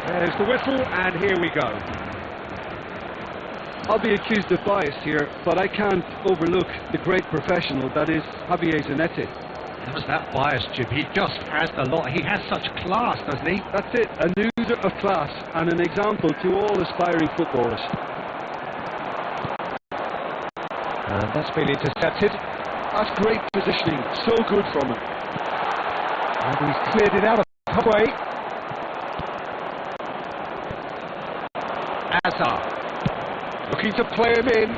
There's the whistle, and here we go. I'll be accused of bias here, but I can't overlook the great professional that is Javier Zanetti. How's that bias, Jim? He just has a lot. He has such class, doesn't he? That's it, an oozer of class and an example to all aspiring footballers. And that's been intercepted. That's great positioning, so good from him. And he's cleared it out of halfway. Azar, looking to play him in.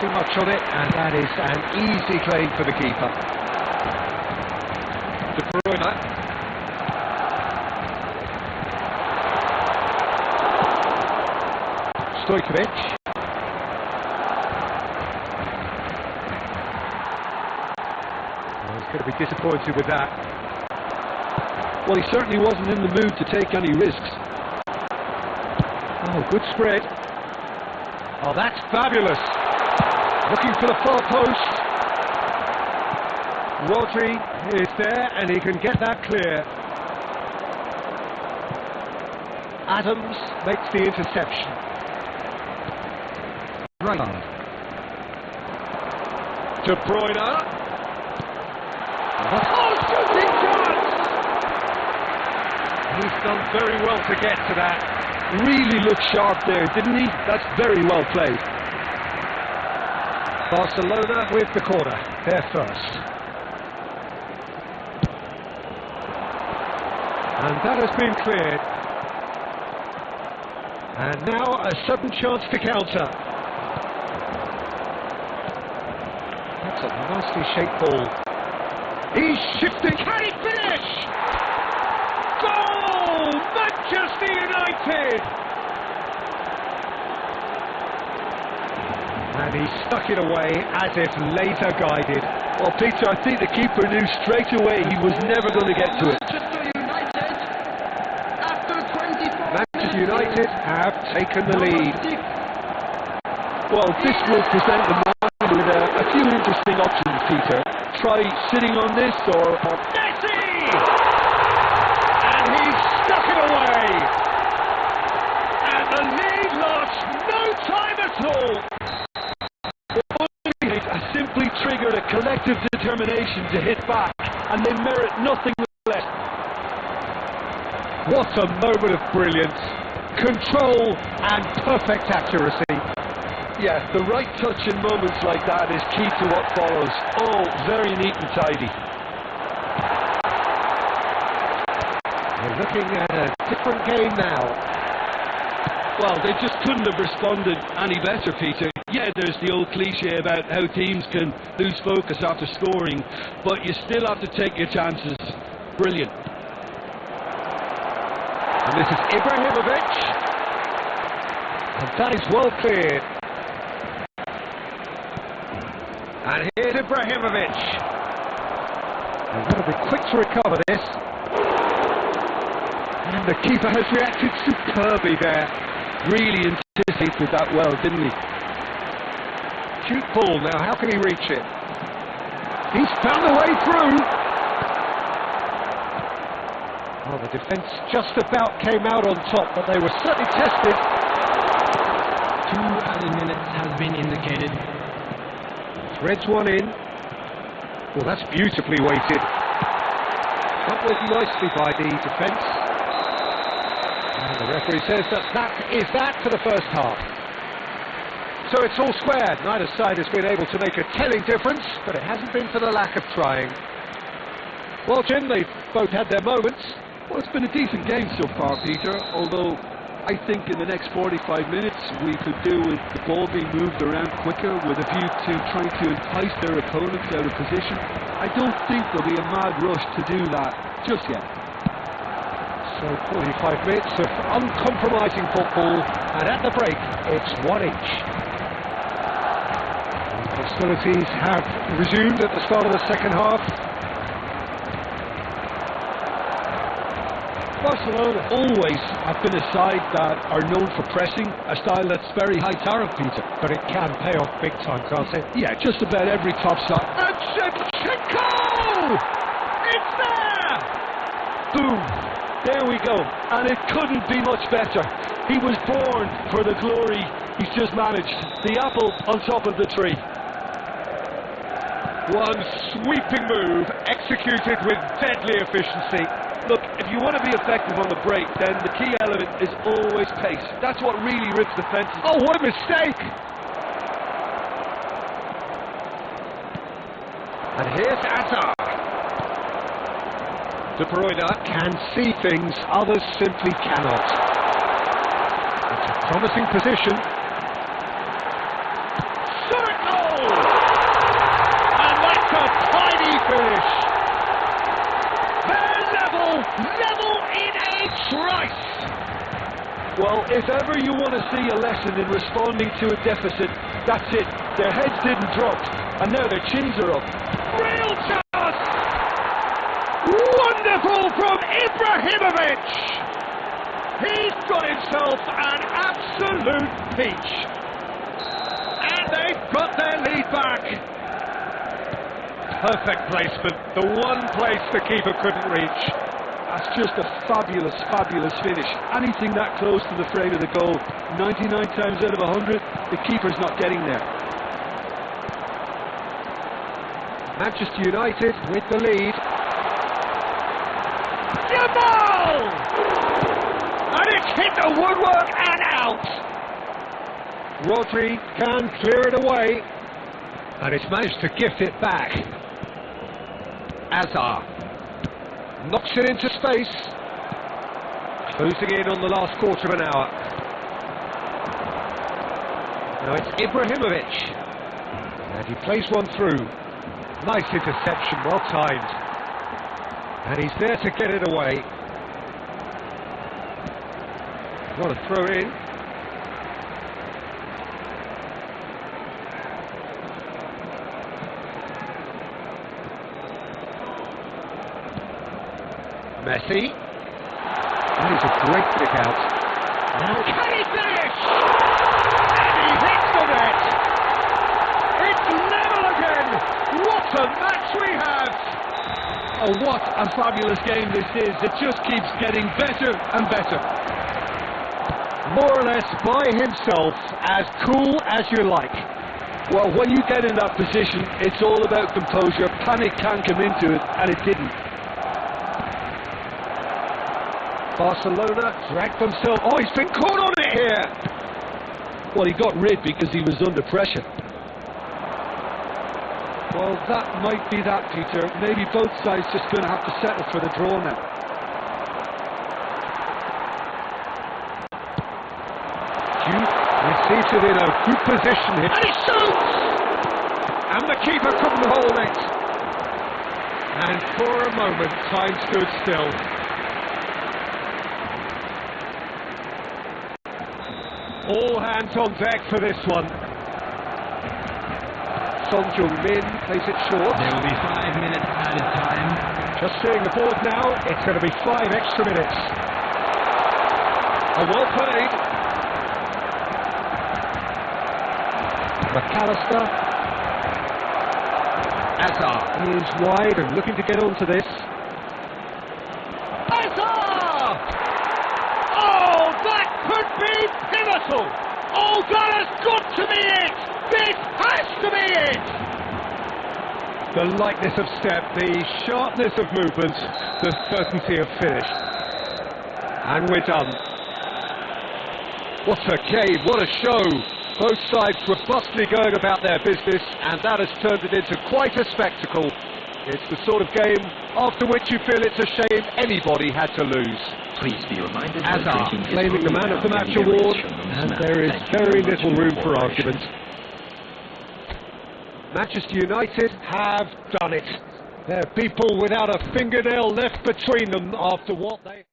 Too much on it, and that is an easy claim for the keeper. De Bruyne. Stojkovic. He's going to be disappointed with that. Well, he certainly wasn't in the mood to take any risks. Oh, good spread. Oh, that's fabulous. Looking for the far post. Rodri is there, and he can get that clear. Adams makes the interception. Right. De Bruyne. Oh, shooting chance! He's done very well to get to that. Really looked sharp there, didn't he? That's very well played. Barcelona with the corner, they're first. And that has been cleared. And now a sudden chance to counter. That's a nicely shaped ball. He's shifting. Can he finish? Goal! Manchester United! And he stuck it away as if laser guided. Well, Peter, I think the keeper knew straight away he was never going to get to it. Manchester United have taken the lead. Well, this will present the man with a few interesting options, Peter. Try sitting on this or... Messi! And he's stuck it away! And the lead lost no time at all! Simply triggered a collective determination to hit back, and they merit nothing less. What a moment of brilliance, control and perfect accuracy. Yeah, the right touch in moments like that is key to what follows. All very neat and tidy. We're looking at a different game now. Well, they just couldn't have responded any better, Peter. Yeah, there's the old cliche about how teams can lose focus after scoring, but you still have to take your chances. Brilliant. And this is Ibrahimovic. And that is well cleared. And here's Ibrahimovic. They've got to be quick to recover this. And the keeper has reacted superbly there. Really anticipated that well, didn't he? Cute ball now, how can he reach it? He's found a way through! Well, the defence just about came out on top, but they were certainly tested. 2 added minutes has been indicated. Threads one in. Well, that's beautifully weighted. Dealt with nicely by the defence. And the referee says that is that for the first half. So it's all square. Neither side has been able to make a telling difference, but it hasn't been for the lack of trying. Well, Jim, they've both had their moments. Well, it's been a decent game so far, Peter, although I think in the next 45 minutes we could do with the ball being moved around quicker with a view to trying to entice their opponents out of position. I don't think there'll be a mad rush to do that just yet. So 45 minutes of uncompromising football, and at the break, it's 1-1. Hostilities have resumed at the start of the second half. Barcelona always have been a side that are known for pressing, a style that's very high tariff, Peter. But it can pay off big time, can't it? Yeah, just about every top shot. And Shevchenko! It's there! Boom! There we go, and it couldn't be much better. He was born for the glory he's just managed. The apple on top of the tree. One sweeping move, executed with deadly efficiency. Look, if you want to be effective on the break, then the key element is always pace. That's what really rips defences. Oh, what a mistake! And here's Azar. De Bruyne can see things others simply cannot. It's a promising position. Shot goal! And that's a tidy finish. They're level in a trice. Well, if ever you want to see a lesson in responding to a deficit, that's it. Their heads didn't drop, and now their chins are up. Real chance! Wonderful from Ibrahimovic! He's got himself an absolute peach. And they've got their lead back. Perfect placement, the one place the keeper couldn't reach. That's just a fabulous, fabulous finish. Anything that close to the frame of the goal, 99 times out of 100, the keeper's not getting there. Manchester United with the lead. Jamal! And it's hit the woodwork and out. Rodri can clear it away. And it's managed to gift it back. Azar knocks it into space. Closing in on the last quarter of an hour. Now it's Ibrahimovic. And he plays one through. Nice interception, well timed. And he's there to get it away. What a throw in. Messi. That is a great kick out. Now can he finish? And he hits the net. It's level again. What a match we have. Oh, what a fabulous game this is. It just keeps getting better and better. More or less by himself, as cool as you like. Well, when you get in that position, it's all about composure. Panic can come into it, and it didn't. Barcelona dragged themselves. Oh, he's been caught on it here. Well, he got rid because he was under pressure. Well, that might be that, Peter. Maybe both sides just going to have to settle for the draw now. Duke receives it in a good position here. And he shoots! And the keeper couldn't hold it. And for a moment, time stood still. All hands on deck for this one. Son Heung-min plays it short. There will be 5 minutes added time. Just seeing the board now, it's going to be 5 extra minutes. Oh, well played. McAllister. Azar is wide and looking to get onto this. Azar! Oh, that could be pivotal! Oh, that has got to be it! This has to be it! The lightness of step, the sharpness of movement, the certainty of finish. And we're done. What a game, what a show! Both sides robustly going about their business, and that has turned it into quite a spectacle. It's the sort of game after which you feel it's a shame anybody had to lose. Please be reminded. Azar claiming the Man of the Match award, and there is very little room for argument. Manchester United have done it. They're people without a fingernail left between them after what they...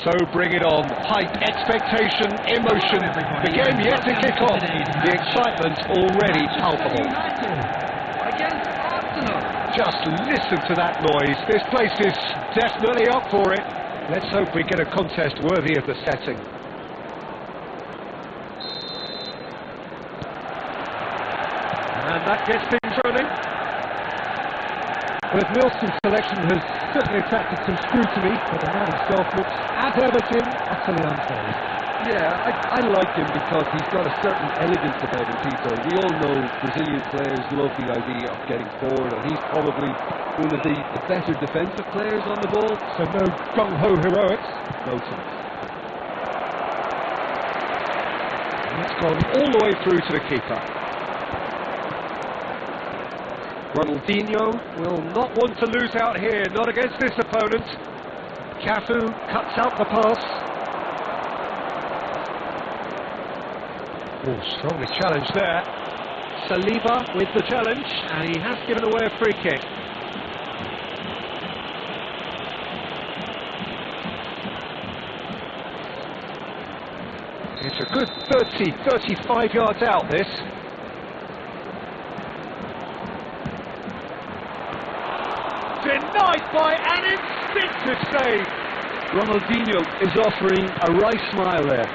So bring it on. Hype, expectation, emotion. The game yet to kick off. The excitement's already palpable. Against Arsenal. Just listen to that noise. This place is definitely up for it. Let's hope we get a contest worthy of the setting. And that gets things running. Well, Wilson's selection has certainly attracted some scrutiny, but the man himself looks, as ever, Jim, utterly unfazed. Yeah, I like him because he's got a certain elegance about him, Peter. We all know Brazilian players love the idea of getting forward, and he's probably one of the better defensive players on the ball. So no gung-ho heroics. No chance. It's gone all the way through to the keeper. Ronaldinho will not want to lose out here, not against this opponent. Cafu cuts out the pass. Oh, strongly challenged there. Saliba with the challenge, and he has given away a free kick. It's a good 35 yards out, this. Denied by an instinctive save. Ronaldinho is offering a wry smile there.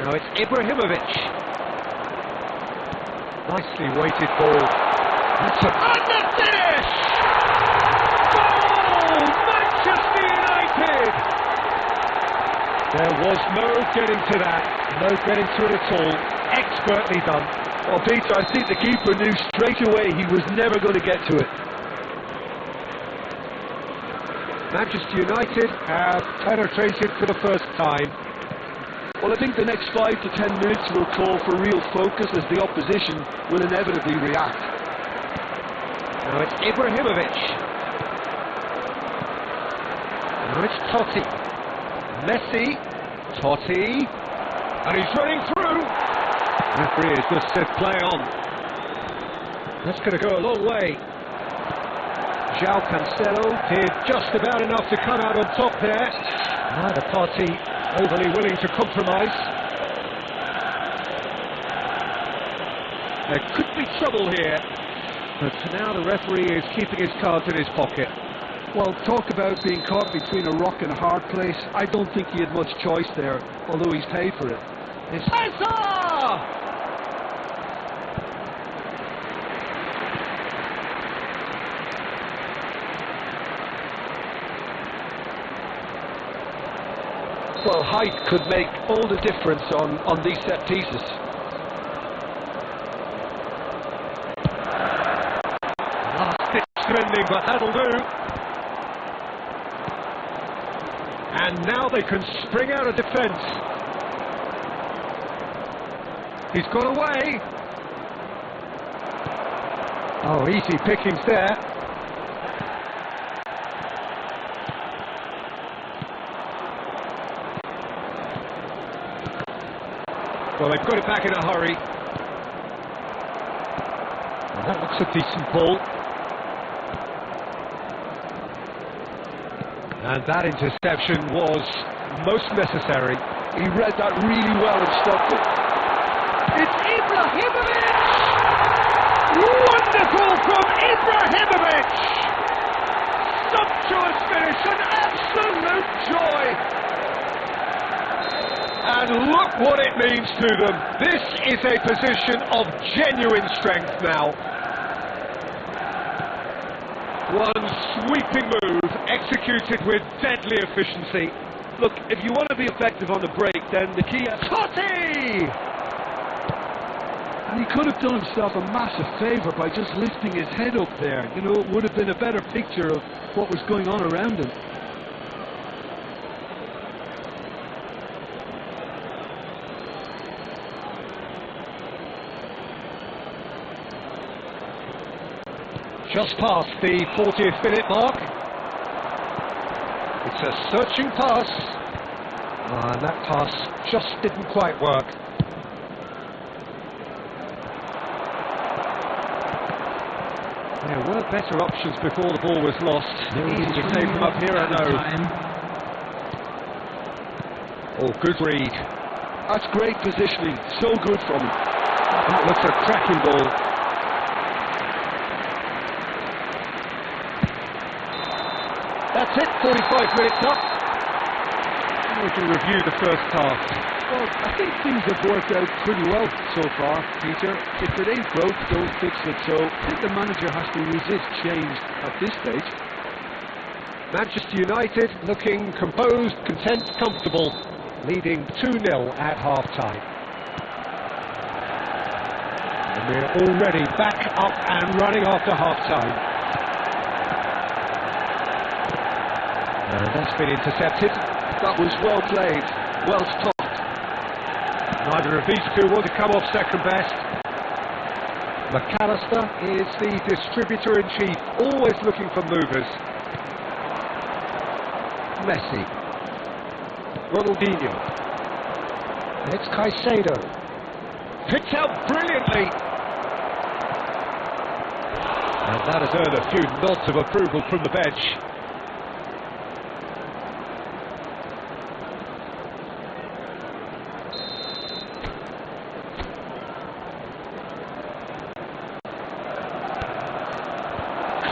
Now it's Ibrahimovic. Nicely weighted ball. And the finish! Goal! Manchester United! There was no getting to that. No getting to it at all. Expertly done. Well, Peter, I think the keeper knew straight away he was never going to get to it. Manchester United have penetrated for the first time. Well, I think the next 5 to 10 minutes will call for real focus as the opposition will inevitably react. Now it's Ibrahimovic. Now it's Totti. Messi. Totti. And he's running through. Referee has just said play on. That's going to go a long way. João Cancelo did just about enough to come out on top there. Neither party overly willing to compromise. There could be trouble here, but for now the referee is keeping his cards in his pocket. Well, talk about being caught between a rock and a hard place. I don't think he had much choice there, although he's paid for it. It's Hazard! Well, height could make all the difference on these set pieces. Last-ditch defending, but that'll do. And now they can spring out of defence. He's got away. Oh, easy pickings there. Well, they've got it back in a hurry. Well, that looks a decent ball. And that interception was most necessary. He read that really well and stopped it. It's Ibrahimovic! Wonderful from Ibrahimovic! Sumptuous finish, an absolute joy! And look what it means to them. This is a position of genuine strength now. One sweeping move, executed with deadly efficiency. Look, if you want to be effective on the break, then the key... Totti! And he could have done himself a massive favour by just lifting his head up there. You know, it would have been a better picture of what was going on around him. Just past the 40th minute mark. It's a searching pass. And that pass just didn't quite work. There were better options before the ball was lost. Easy to save them up here, I know. Oh, good read. That's great positioning. So good from him. That looks a cracking ball. That's it, 45 minutes up. We can review the first half. Well, I think things have worked out pretty well so far, Peter. If it ain't broke, don't fix it. So I think the manager has to resist change at this stage. Manchester United looking composed, content, comfortable, leading 2-0 at half-time. And we're already back up and running after half-time. And that's been intercepted. That was well played, well stopped. Neither of these two want to come off second best. McAllister is the distributor-in-chief, always looking for movers. Messi. Ronaldinho. It's Caicedo. Picked out brilliantly. And that has earned a few nods of approval from the bench.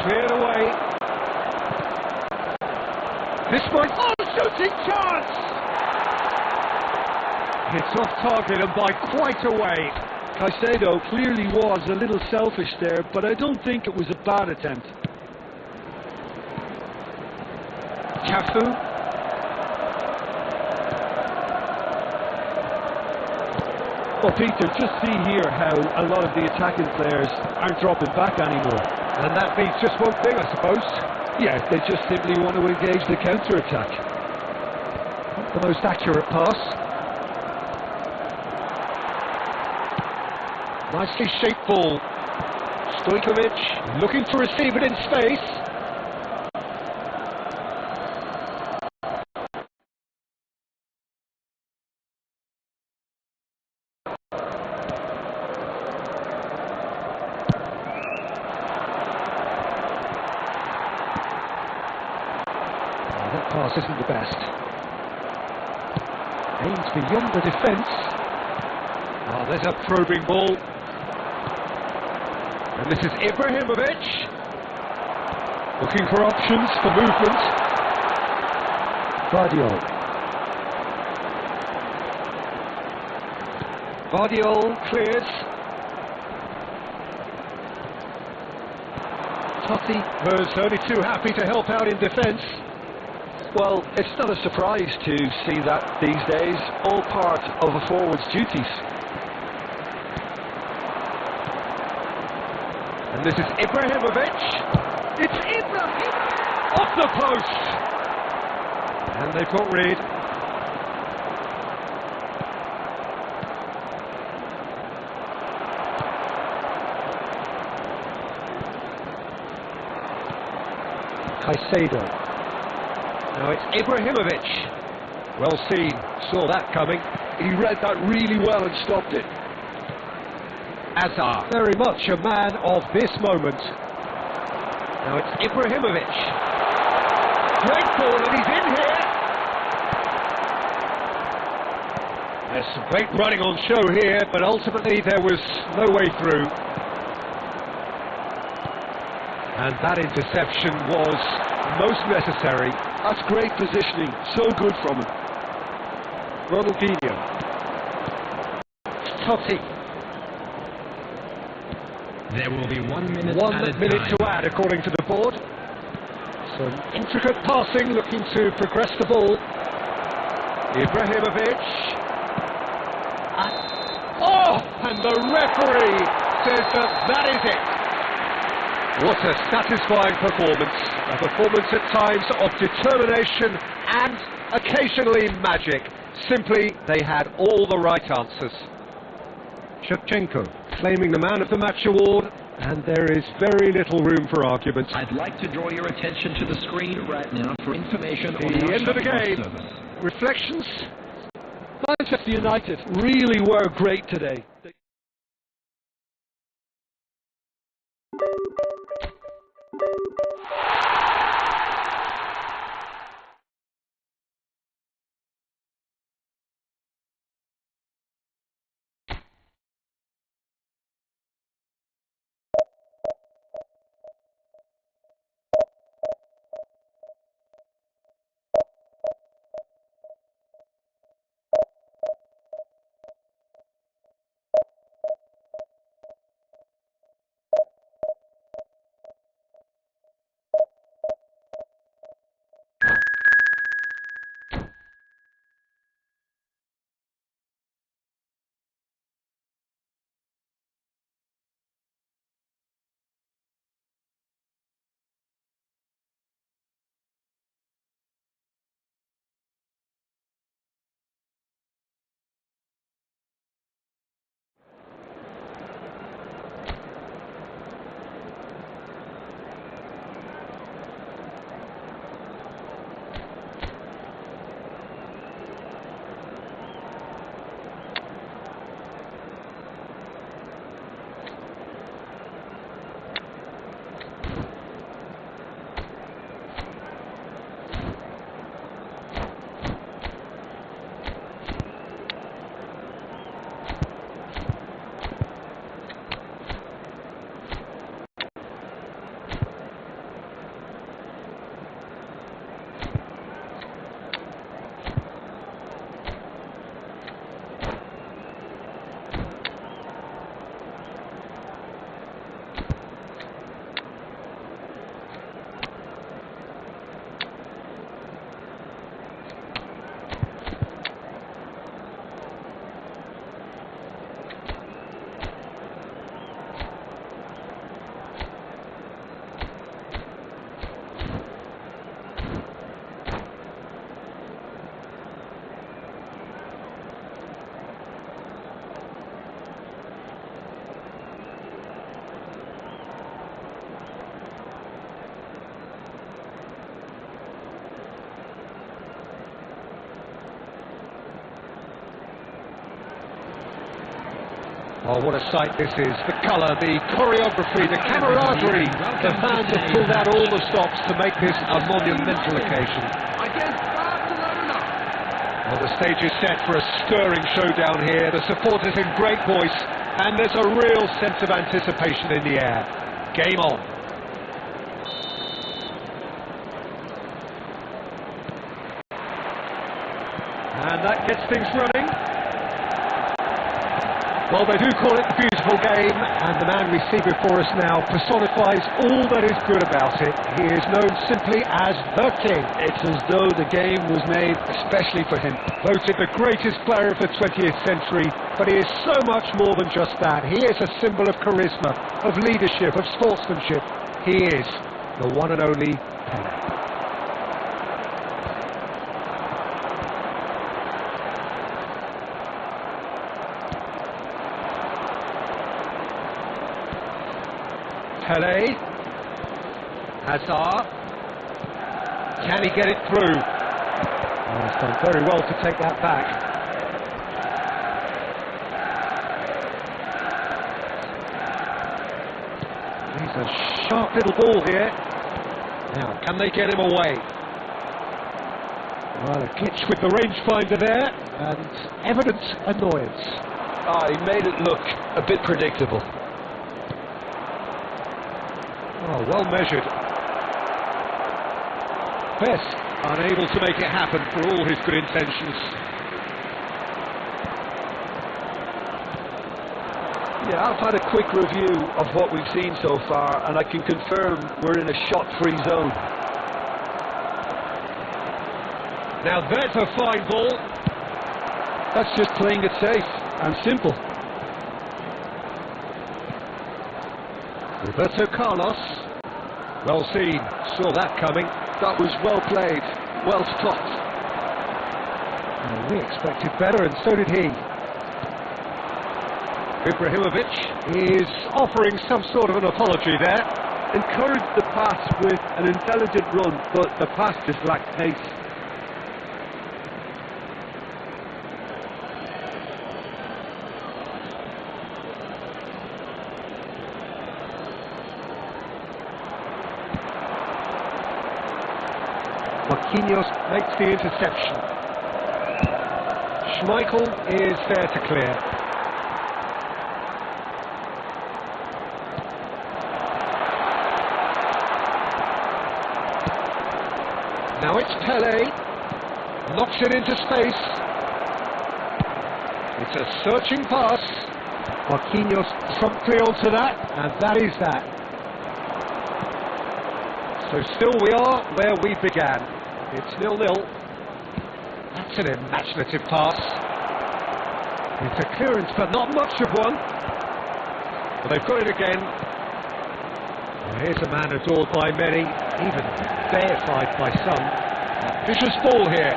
Cleared away. This might... Oh, shooting chance! It's off target and by quite a way. Caicedo clearly was a little selfish there, but I don't think it was a bad attempt. Cafu. Well, Peter, just see here how a lot of the attacking players aren't dropping back anymore. And that means just one thing, I suppose. Yeah, they just simply want to engage the counter-attack. The most accurate pass. Nicely shaped ball. Stojkovic looking to receive it in space. That pass isn't the best. Aims beyond the defence. Oh, there's a probing ball. And this is Ibrahimovic. Looking for options for movement. Vardiol clears. Totti was only too happy to help out in defence. Well, it's not a surprise to see that these days, all part of a forward's duties. And this is Ibrahimovic. It's Ibrahimovic! Off the post! And they've got rid. Caicedo. Now it's Ibrahimovic. Well seen, saw that coming. He read that really well and stopped it. Azar, very much a man of this moment. Now it's Ibrahimovic. Great ball and he's in here. There's some great running on show here, but ultimately there was no way through. And that interception was most necessary. That's great positioning, so good from him. Ronaldinho. Totti. There will be 1 minute 1 minute to add according to the board. Some intricate passing, looking to progress the ball. Ibrahimovic. Oh, and the referee says that is it. What a satisfying performance. A performance at times of determination and occasionally magic. Simply, they had all the right answers. Shevchenko claiming the Man of the Match award, and there is very little room for argument. I'd like to draw your attention to the screen right now for information on The our end of the shuttle game. service. Reflections? Manchester United really were great today. Oh, what a sight this is. The colour, the choreography, the camaraderie. The fans have pulled out all the stops to make this a monumental occasion. Well, the stage is set for a stirring showdown here. The supporters in great voice, and there's a real sense of anticipation in the air. Game on. And that gets things running. Well, they do call it a beautiful game, and the man we see before us now personifies all that is good about it. He is known simply as the King. It's as though the game was made especially for him. Voted the greatest player of the 20th century, but he is so much more than just that. He is a symbol of charisma, of leadership, of sportsmanship. He is the one and only Pelé. Pelé, Hazard, can he get it through? Oh, he's done very well to take that back. He's a sharp little ball here. Now, can they get him away? Well, a glitch with the rangefinder there, and evident annoyance. Oh, he made it look a bit predictable. Oh, well measured. Best unable to make it happen for all his good intentions. Yeah, I've had a quick review of what we've seen so far, and I can confirm we're in a shot-free zone. Now there's a fine ball. That's just playing it safe and simple. Roberto Carlos, well seen, saw that coming. That was well played, well stopped. We expected better, and so did he. Ibrahimovic is offering some sort of an apology there. Encouraged the pass with an intelligent run, but the pass just lacked pace. Marquinhos makes the interception. Schmeichel is there to clear. Now it's Pelé. Knocks it into space. It's a searching pass. Marquinhos promptly onto that, and that is that. So still we are where we began. It's 0-0. That's an imaginative pass. It's a clearance, but not much of one. But they've got it again. Well, here's a man adored by many, even deified by some. Vicious ball here.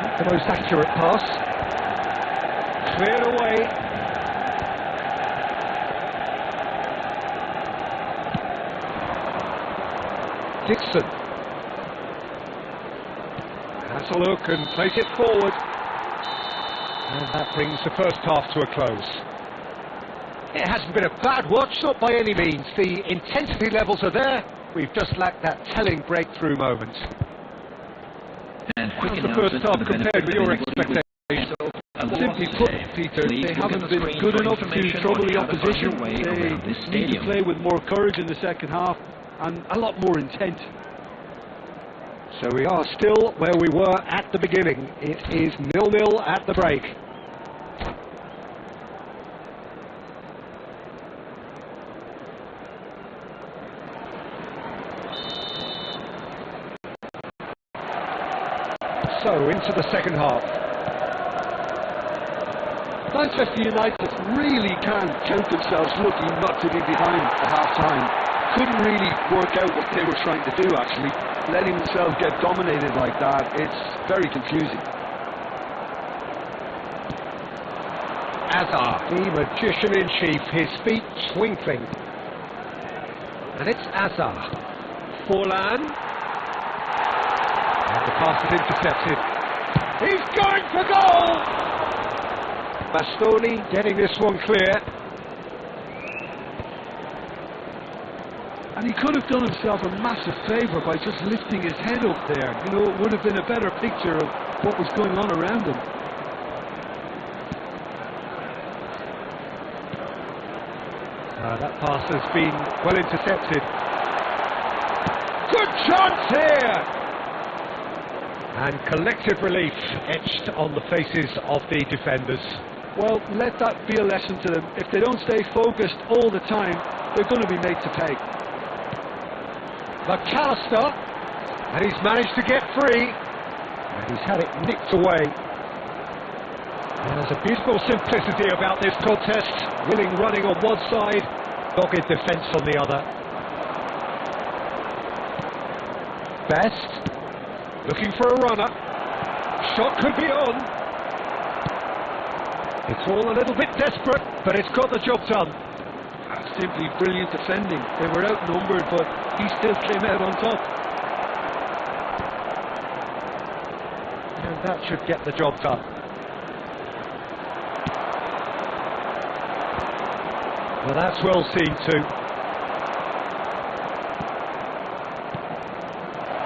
Not the most accurate pass. Cleared away. Dixon has a look and plays it forward, and that brings the first half to a close. It hasn't been a bad watch, not by any means. The intensity levels are there. We've just lacked that telling breakthrough moment. And How's the first half compared with your expectations? Simply put, Peter, they haven't been good enough to trouble the opposition. They need to play with more courage in the second half and a lot more intent. So we are still where we were at the beginning. It is 0-0 at the break. So into the second half. Manchester United really can't count themselves lucky not to be behind at half-time. Couldn't really work out what they were trying to do, actually. Letting themselves get dominated like that, it's very confusing. Hazard, the magician-in-chief, his feet twinkling. And it's Hazard. Forlan. And the pass is intercepted. He's going for goal! Bastoni getting this one clear. And he could have done himself a massive favour by just lifting his head up there. You know, it would have been a better picture of what was going on around him. That pass has been well intercepted. Good chance here! And collective relief etched on the faces of the defenders. Well, let that be a lesson to them. If they don't stay focused all the time, they're going to be made to pay. McAllister, and he's managed to get free, and he's had it nicked away. And there's a beautiful simplicity about this contest. Willing running on one side, dogged defence on the other. Best, looking for a runner. Shot could be on. It's all a little bit desperate, but it's got the job done. Simply brilliant defending. They were outnumbered, but he still came out on top. And that should get the job done. Well, that's well seen too.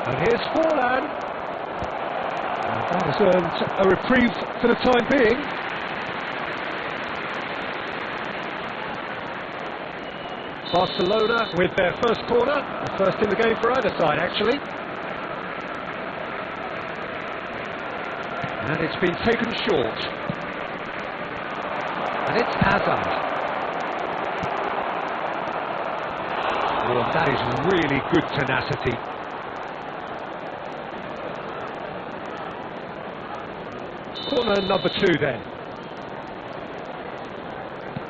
And here's Forlan. And that has earned a reprieve for the time being. Barcelona with their first corner, the first in the game for either side actually. And it's been taken short. And it's Hazard. Oh, that is really good tenacity. Corner number 2 then.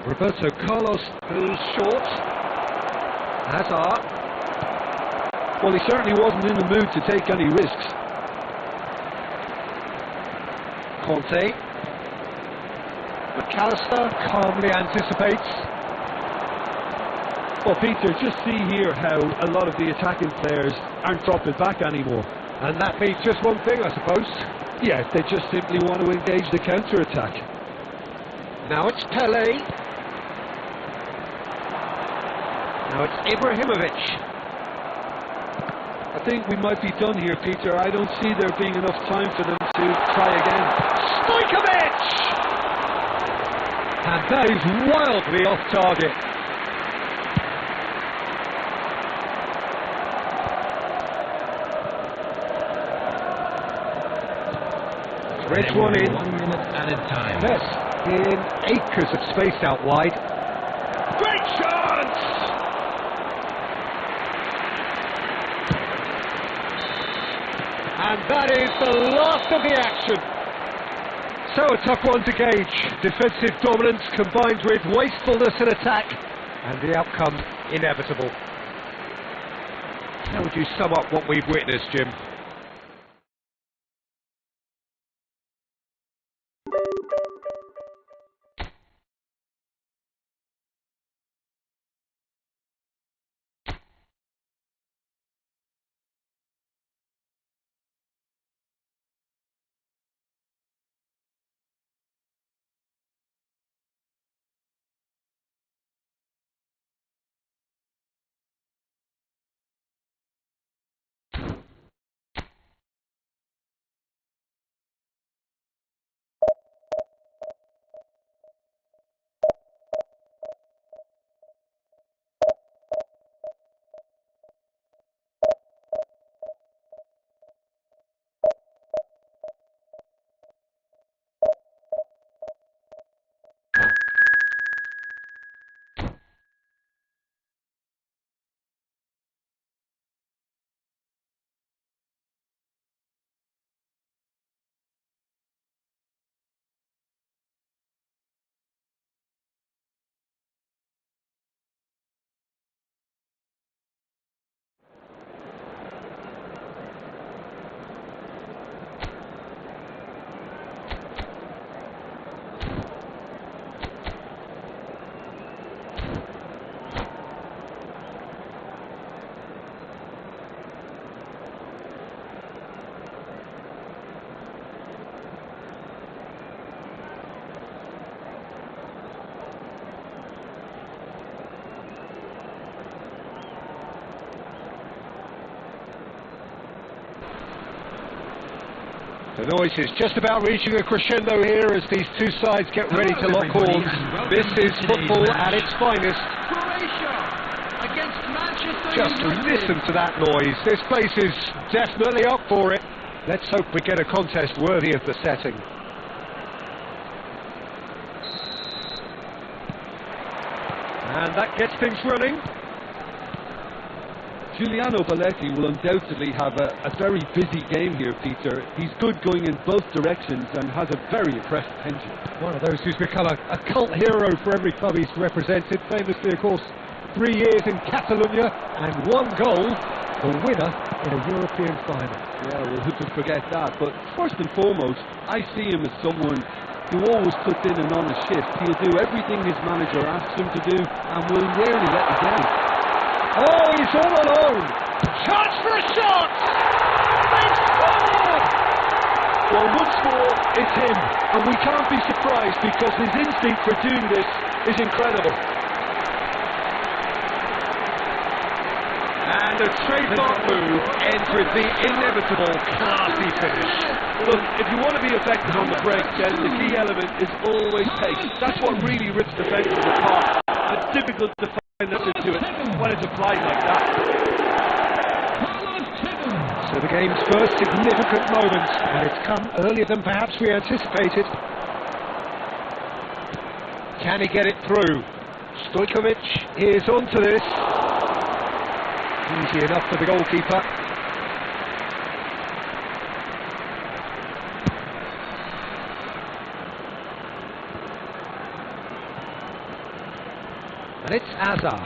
Roberto Carlos who's short. Hazard. Well, he certainly wasn't in the mood to take any risks. Conte. McAllister calmly anticipates. Well, Peter, just see here how a lot of the attacking players aren't dropping back anymore. And that means just one thing, I suppose. Yeah, they just simply want to engage the counter-attack. Now it's Pele. Now it's Ibrahimovic. I think we might be done here, Peter. I don't see there being enough time for them to try again. Stojkovic! And that is wildly off target. Threads one in. 1 minute added time. Yes, in acres of space out wide. Great chance! And that is the last of the action. So a tough one to gauge. Defensive dominance combined with wastefulness in attack, and the outcome inevitable. How would you sum up what we've witnessed, Jim? The noise is just about reaching a crescendo here as these two sides get ready to lock horns. This is football at its finest. Croatia against Manchester Just United. listen to that noise. This place is definitely up for it. Let's hope we get a contest worthy of the setting. And that gets things running. Giuliano Belletti will undoubtedly have a very busy game here, Peter. He's good going in both directions and has a very impressive pension. One of those who's become a cult hero for every club he's represented. Famously, of course, 3 years in Catalonia and 1 goal, the winner in a European final. Yeah, well, who could forget that? But first and foremost, I see him as someone who always puts in an honest shift. He'll do everything his manager asks him to do and will rarely let you down. Oh, he's all alone. Chance for a shot. They scored. Well, once more, it's him, and we can't be surprised because his instinct for doing this is incredible. And the trademark move ends with the inevitable classy finish. Look, if you want to be effective on the break, then the key element is always pace. That's what really rips defenders apart. It's difficult to find answer to it when it's applied like that. So the game's first significant moment, and it's come earlier than perhaps we anticipated. Can he get it through? Stojkovic is onto this. Easy enough for the goalkeeper. And it's Azar.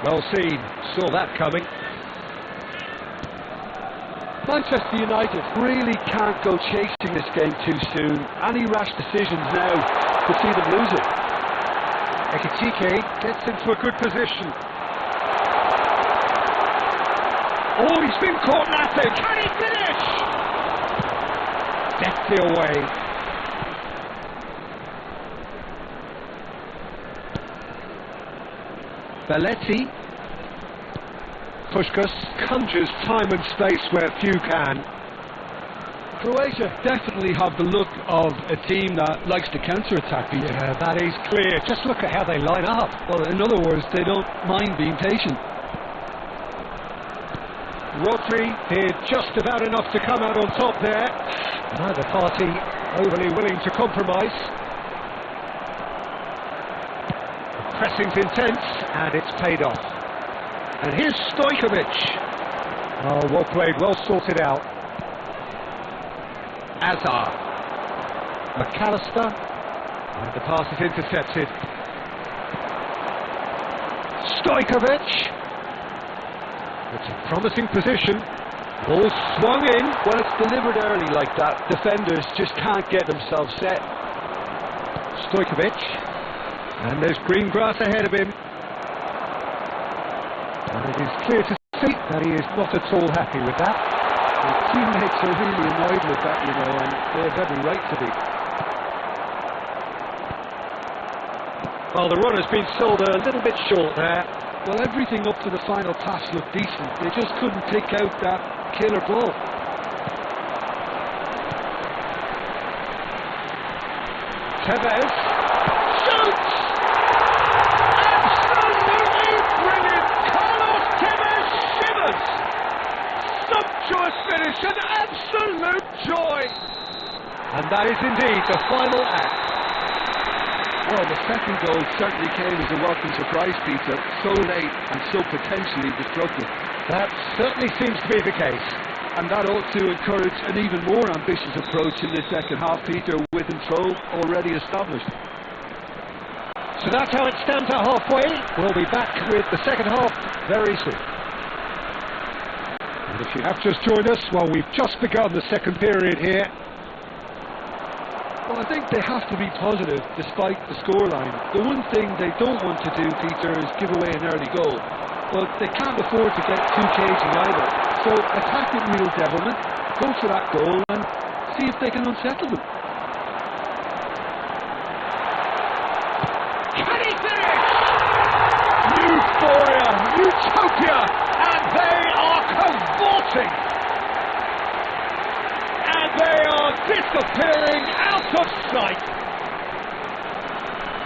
Well seen, saw that coming. Manchester United really can't go chasing this game too soon. Any rash decisions now could see them lose it. Ekitike gets into a good position. Oh, he's been caught napping. Can he finish? Deftly away. Belletti. Puskas conjures time and space where few can. Croatia definitely have the look of a team that likes to counter-attack, Peter. Yeah, that is clear. Just look at how they line up. Well, in other words, they don't mind being patient. Rodri did just about enough to come out on top there. Neither party overly willing to compromise. The pressing's intense, and it's paid off. And here's Stojkovic. Oh, well played, well sorted out. Azar. McAllister. And the pass is intercepted. Stojkovic. It's a promising position. Ball swung in. When it's delivered early like that, defenders just can't get themselves set. Stojkovic. And there's green grass ahead of him. And it is clear to see that he is not at all happy with that. His teammates are really annoyed with that, you know, and they have every right to be. Well, the run has been sold a little bit short there. Well, everything up to the final pass looked decent. They just couldn't take out that killer ball. Tevez shoots! Absolutely brilliant! Carlos Tevez shivers! Sumptuous finish, an absolute joy! And that is indeed the final act. Well, the second goal certainly came as a welcome surprise, Peter. So late and so potentially destructive. That certainly seems to be the case. And that ought to encourage an even more ambitious approach in the second half, Peter, with control already established. So that's how it stands at halfway. We'll be back with the second half very soon. And if you have just joined us, well, we've just begun the second period here. Well, I think they have to be positive despite the scoreline. The one thing they don't want to do, Peter, is give away an early goal. But they can't afford to get too cagey either. So attack with real devilment, go for that goal and see if they can unsettle them. Can he finish? Euphoria, utopia, and they are cavorting. And they disappearing out of sight.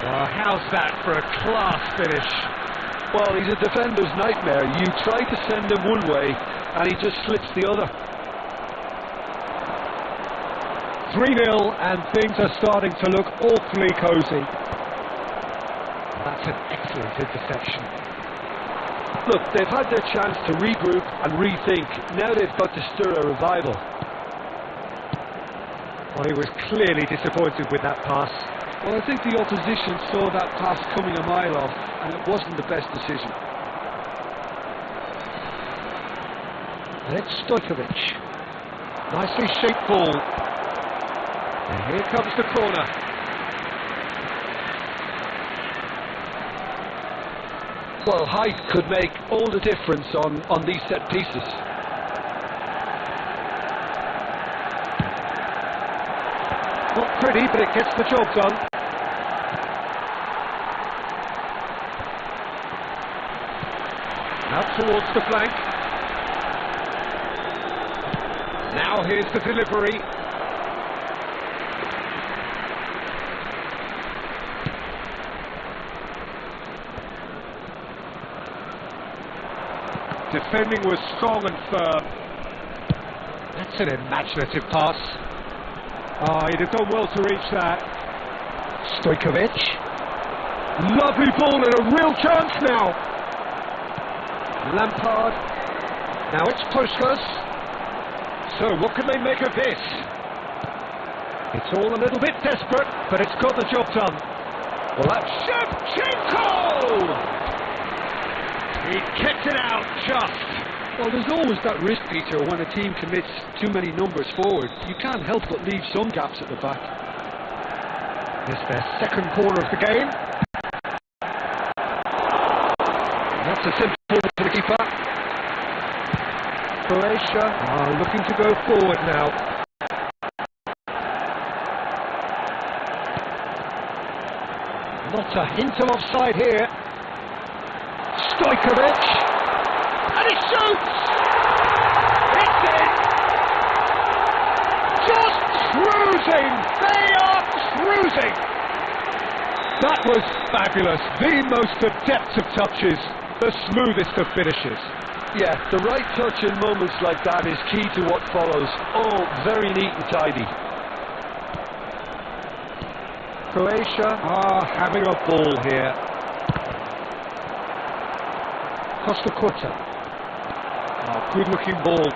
Well, how's that for a class finish? Well, he's a defender's nightmare. You try to send him one way, and he just slips the other. 3-0, and things are starting to look awfully cosy. That's an excellent interception. Look, they've had their chance to regroup and rethink. Now they've got to stir a revival. Well, he was clearly disappointed with that pass. Well, I think the opposition saw that pass coming a mile off, and it wasn't the best decision. And it's Stojkovic. Nicely shaped ball. And here comes the corner. Well, height could make all the difference on these set pieces. Not pretty, but it gets the job done. Out towards the flank. Now here's the delivery. Defending was strong and firm. That's an imaginative pass. Ah, he'd have done well to reach that. Stojkovic. Lovely ball and a real chance now. Lampard. Now it's Puskas. So what can they make of this? It's all a little bit desperate, but it's got the job done. Well, that's Shevchenko! He kicked it out just. Well, there's always that risk, Peter, when a team commits too many numbers forward. You can't help but leave some gaps at the back. It's their second corner of the game. That's a simple one for the keeper. Croatia are looking to go forward now. Not a hint of offside here. Stojkovic, and he shoots! It's in! Just cruising! They are cruising! That was fabulous. The most adept of touches, the smoothest of finishes. Yeah, the right touch in moments like that is key to what follows. All very neat and tidy. Croatia are having a ball here. Costa Curta. Oh, good-looking ball.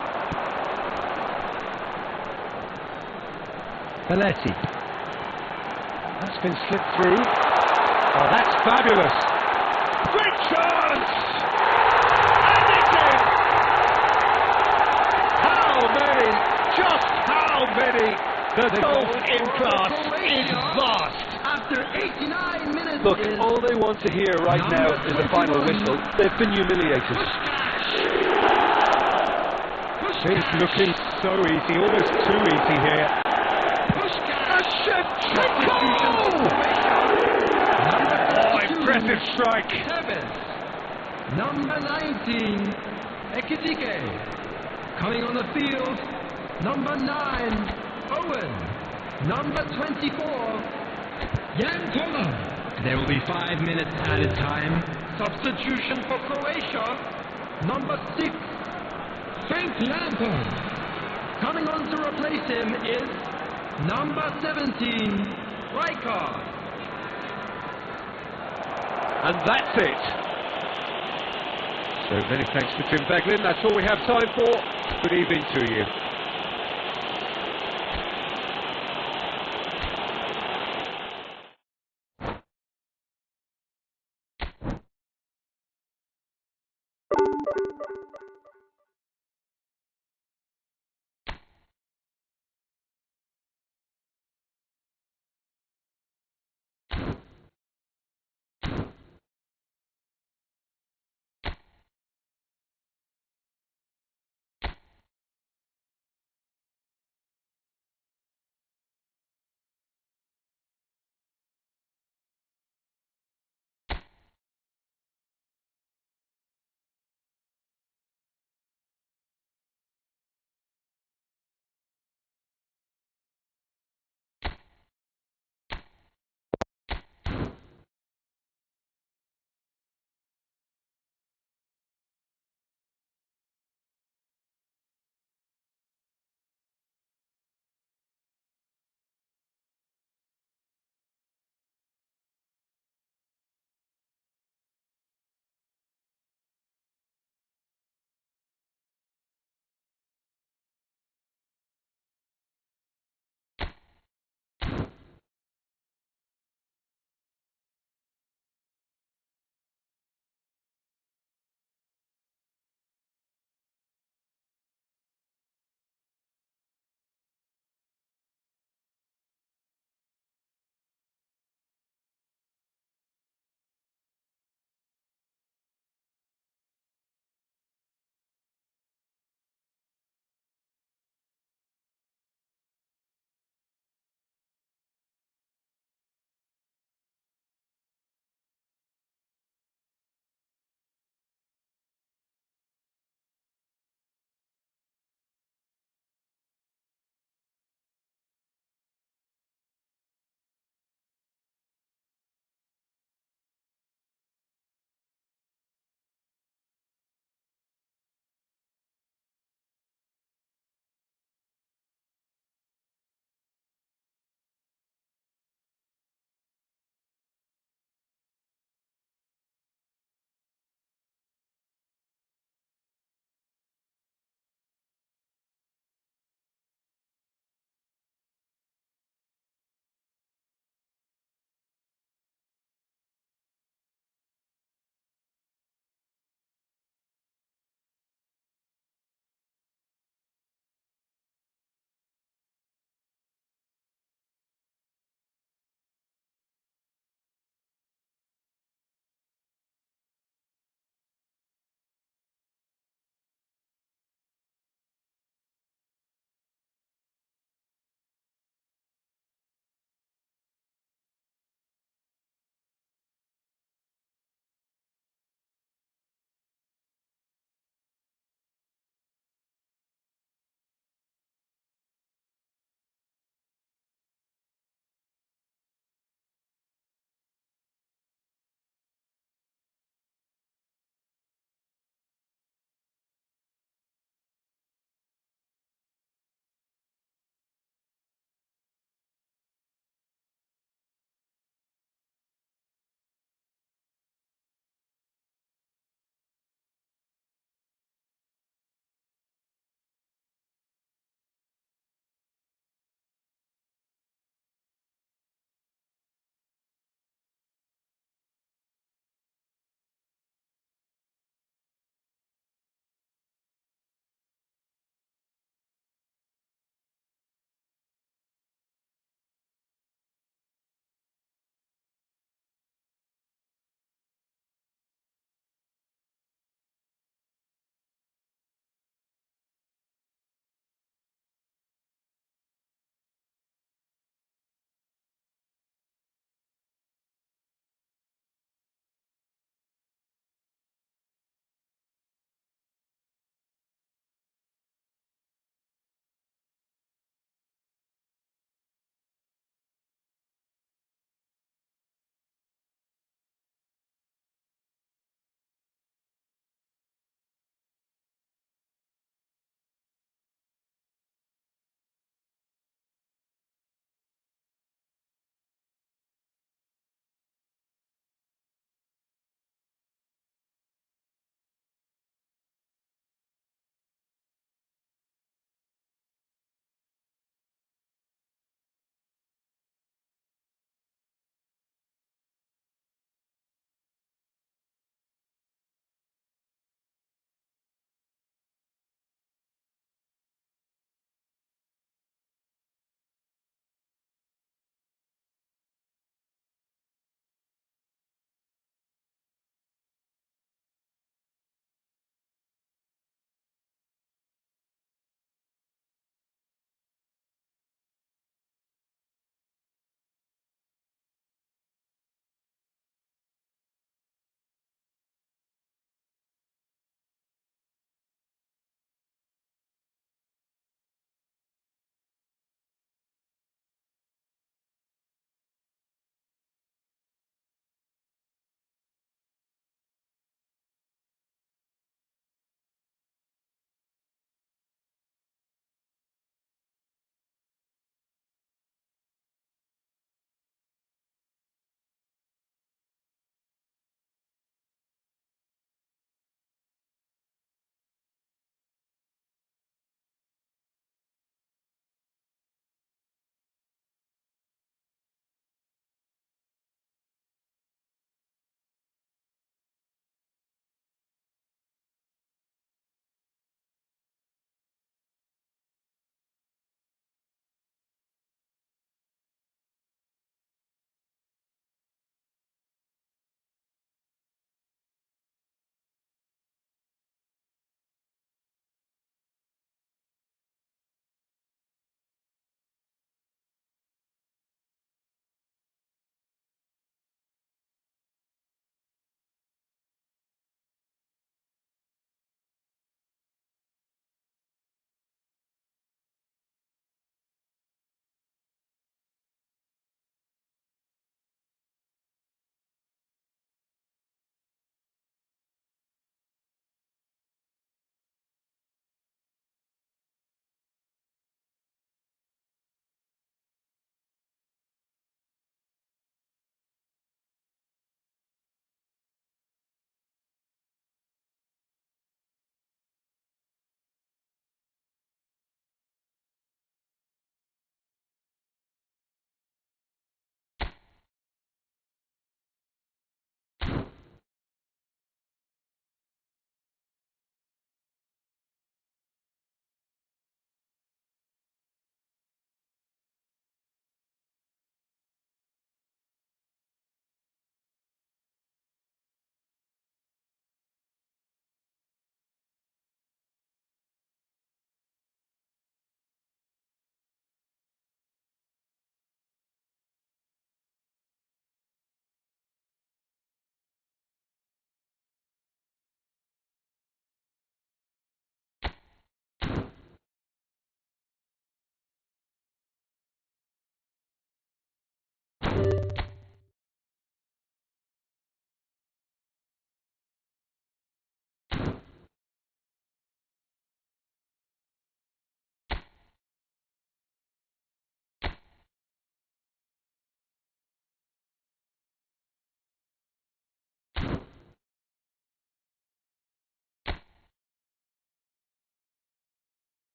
Belletti. That's been slipped through. Oh, that's fabulous. Great chance! And it's in! How many? Just how many? The golf in class is vast. After 89 minutes. Look, all they want to hear right now is the final whistle. They've been humiliated. It's looking so easy, almost too easy here. Oh, impressive strike. Number 19, Ekitike. Coming on the field, number 9, Owen. Number 24, Jan Toller. There will be 5 minutes added time. Substitution for Croatia, number 6, Frank Lampard. Coming on to replace him is number 17, Rijkaard. And that's it. So many thanks to Tim Beglin. That's all we have time for. Good evening to you.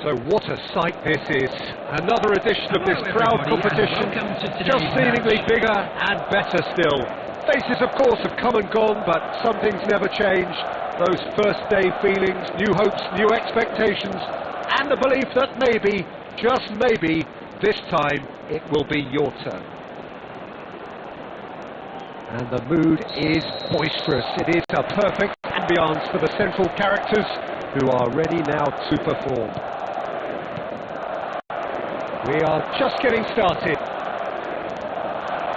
So what a sight this is. Another edition of this crowd competition, just seemingly bigger and better still. Faces, of course, have come and gone, but some things never change. Those first day feelings, new hopes, new expectations, and the belief that maybe, just maybe, this time it will be your turn. And the mood is boisterous. It is a perfect ambience for the central characters who are ready now to perform. We are just getting started.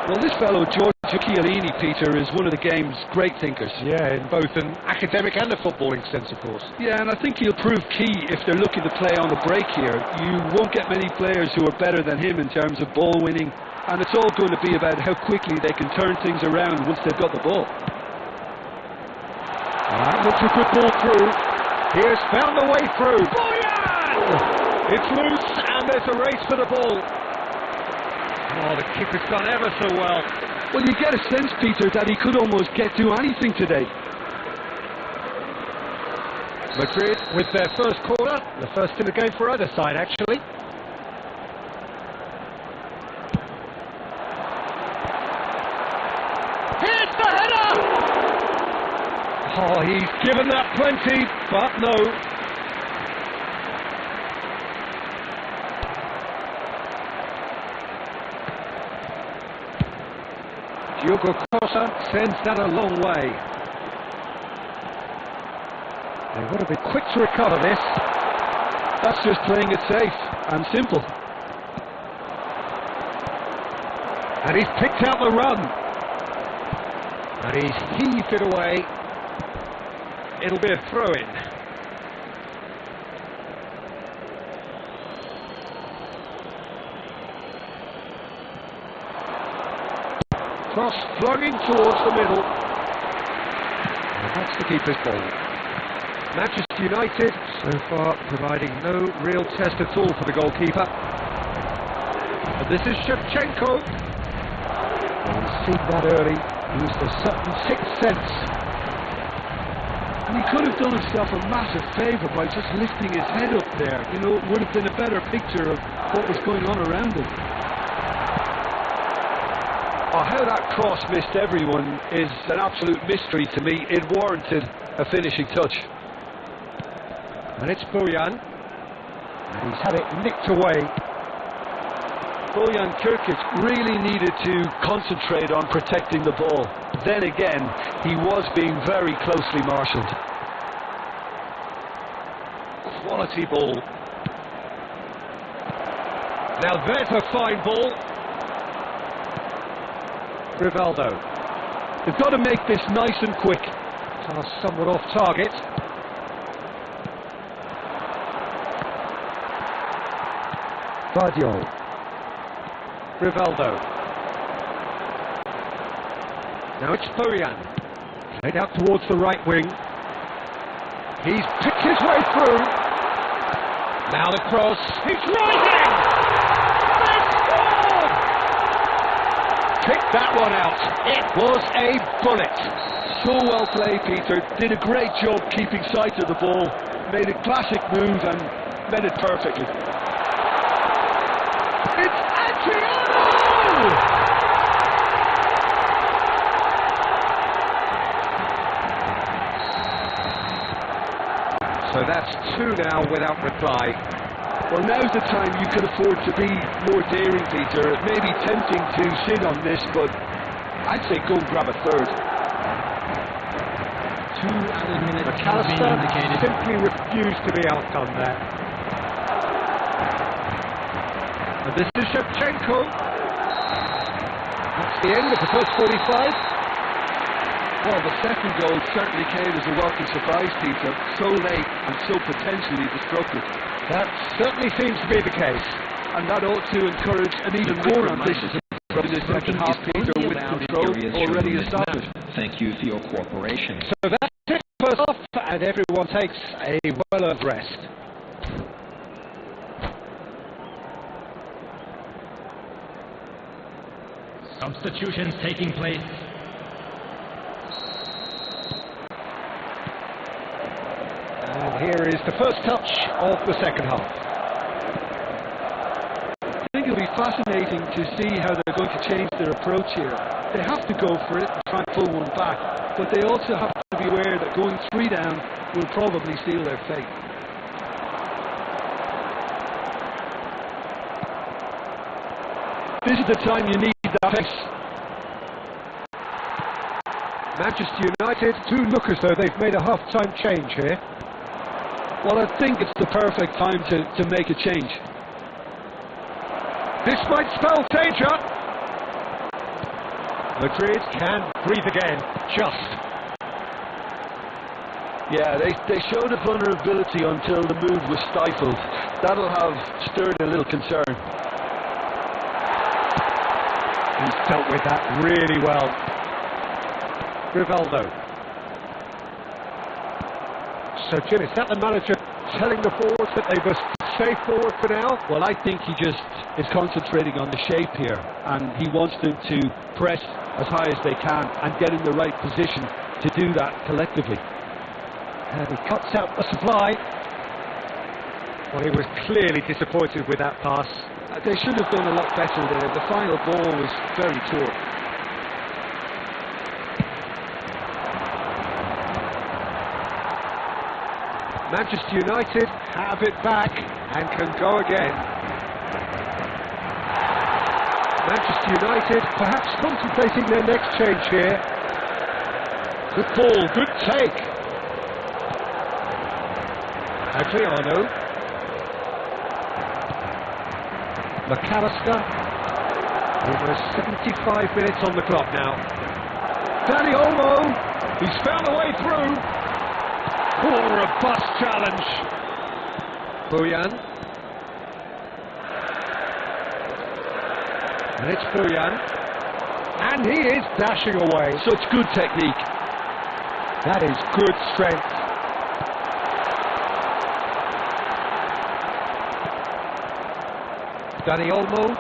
Well, this fellow Giorgio Chiellini, Peter, is one of the game's great thinkers. Yeah, in both an academic and a footballing sense, of course. Yeah, and I think he'll prove key if they're looking to play on the break here. You won't get many players who are better than him in terms of ball winning, and it's all going to be about how quickly they can turn things around once they've got the ball. That looks a good ball through. He has found the way through. Boyan! It's loose, and there's a race for the ball. Oh, the keeper's done ever so well. Well, you get a sense, Peter, that he could almost get to anything today. Madrid with their first corner, the first in the game for either side, actually. Here's the header! Oh, he's given that plenty, but no. Diogo Costa sends that a long way. They've got to be quick to recover this. That's just playing it safe and simple. And he's picked out the run. And he's heaved it away. It'll be a throw-in. Cross flung in towards the middle. And that's the keeper's ball. Manchester United so far providing no real test at all for the goalkeeper. And this is Shevchenko. He's seen that early, used a certain sixth sense. And he could have done himself a massive favour by just lifting his head up there. You know, it would have been a better picture of what was going on around him. Oh, how that cross missed everyone is an absolute mystery to me. It warranted a finishing touch. And it's Boyan. And he's had it nicked away. Bojan Kirkic really needed to concentrate on protecting the ball. Then again, he was being very closely marshalled. Quality ball. Now there's a fine ball. Rivaldo. They've got to make this nice and quick. Pass somewhat off target. Vardio. Rivaldo. Now it's Boyan. Played out towards the right wing. He's picked his way through. Now the cross. He's rising! They scored! Pick that one out. It was a bullet. So well played, Peter. Did a great job keeping sight of the ball. Made a classic move and met it perfectly. It's Adriano! So that's two now without reply. Well, now's the time you can afford to be more daring, Peter. It may be tempting to sit on this, but I'd say go and grab a third. 2 added minutes McAllister indicated. simply refused to be outdone there. And this is Shevchenko. That's the end of the first 45. Well, the second goal certainly came as a welcome surprise, Peter. So late and so potentially destructive. That certainly seems to be the case. And that ought to encourage an even more ambitious approach in the second half, Peter, with control already established. Thank you for your cooperation. So that's it for first half, and everyone takes a well-earned rest. Substitutions taking place. And here is the first touch of the second half. fascinating to see how they're going to change their approach here. They have to go for it and try and pull one back, but they also have to be aware that going 3 down will probably seal their fate. This is the time you need that pace. Manchester United do look as though they've made a half-time change here. Well, I think it's the perfect time to make a change. This might spell danger. Madrid can breathe again, just. Yeah, they showed a vulnerability until the move was stifled. That'll have stirred a little concern. He's dealt with that really well. Rivaldo. So, Jim, is that the manager telling the forwards that they must stay forward for now? Well, I think he just is concentrating on the shape here, and he wants them to press as high as they can and get in the right position to do that collectively. And he cuts out the supply. Well, he was clearly disappointed with that pass. They should have done a lot better there. The final ball was very poor. Manchester United have it back and can go again. Manchester United perhaps contemplating their next change here. Good ball, good take. Adriano. McAllister. Almost 75 minutes on the clock now. Dani Olmo. He's found a way through. Oh, a robust challenge. Bojan. And it's Bojan. And he is dashing away. Such good technique. That is good strength. Dani Olmo.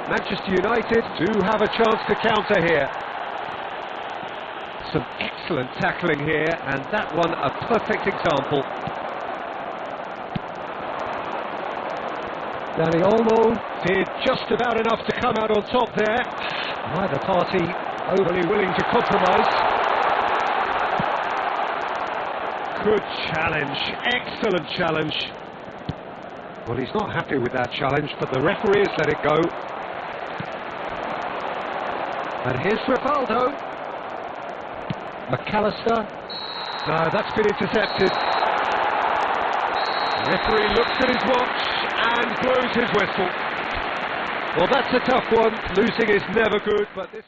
Manchester United do have a chance to counter here. Some excellent tackling here, and that one a perfect example. Dani Olmo did just about enough to come out on top there. Neither party overly willing to compromise. Good challenge, excellent challenge. Well, he's not happy with that challenge, but the referee has let it go. And here's Rivaldo. McAllister. No, that's been intercepted. The referee looks at his watch and blows his whistle. Well, that's a tough one. Losing is never good, but this...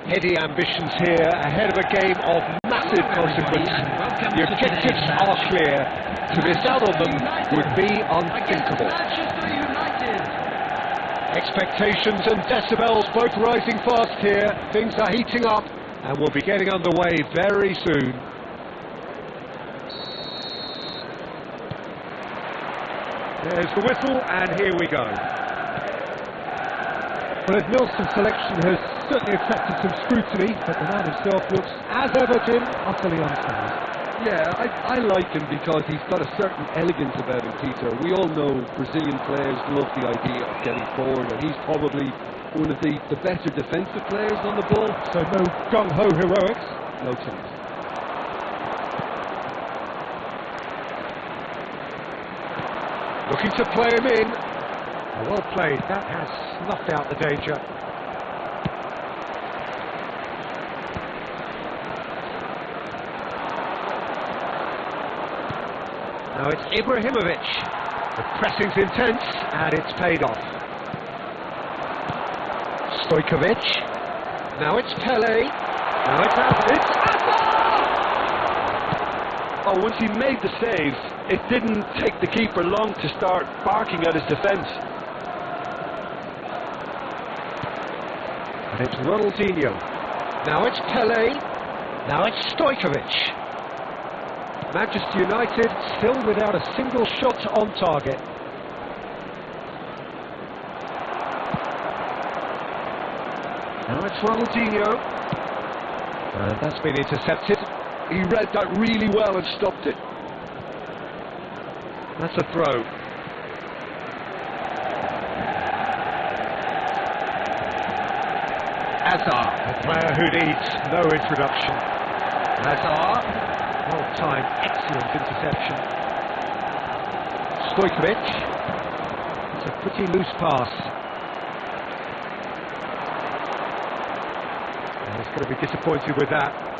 Heady ambitions here, ahead of a game of massive massive consequence. The objectives are clear. To miss out on them would be unthinkable. Expectations and decibels both rising fast here. Things are heating up and we'll be getting underway very soon. There's the whistle, and here we go. Well, his Nilsson selection has certainly attracted some scrutiny, but the man himself looks, as ever, Jim, utterly unfazed. Yeah, I like him because he's got a certain elegance about him, Peter. We all know Brazilian players love the idea of getting forward, and he's probably one of the better defensive players on the ball. So no gung-ho heroics. No chance. Looking to play him in. Well played. That has snuffed out the danger. Now it's Ibrahimovic. The pressing's intense and it's paid off. Stojkovic. Now it's Pele. Now it's Oh, once he made the save, it didn't take the keeper long to start barking at his defence. And it's Ronaldinho. Now it's Pele. Now it's Stojkovic. Manchester United still without a single shot on target. Now it's Ronaldinho. And that's been intercepted. He read that really well and stopped it. That's a throw. Hazard, a player who needs no introduction. Hazard, well-timed, excellent interception. Stojkovic, it's a pretty loose pass. And he's going to be disappointed with that.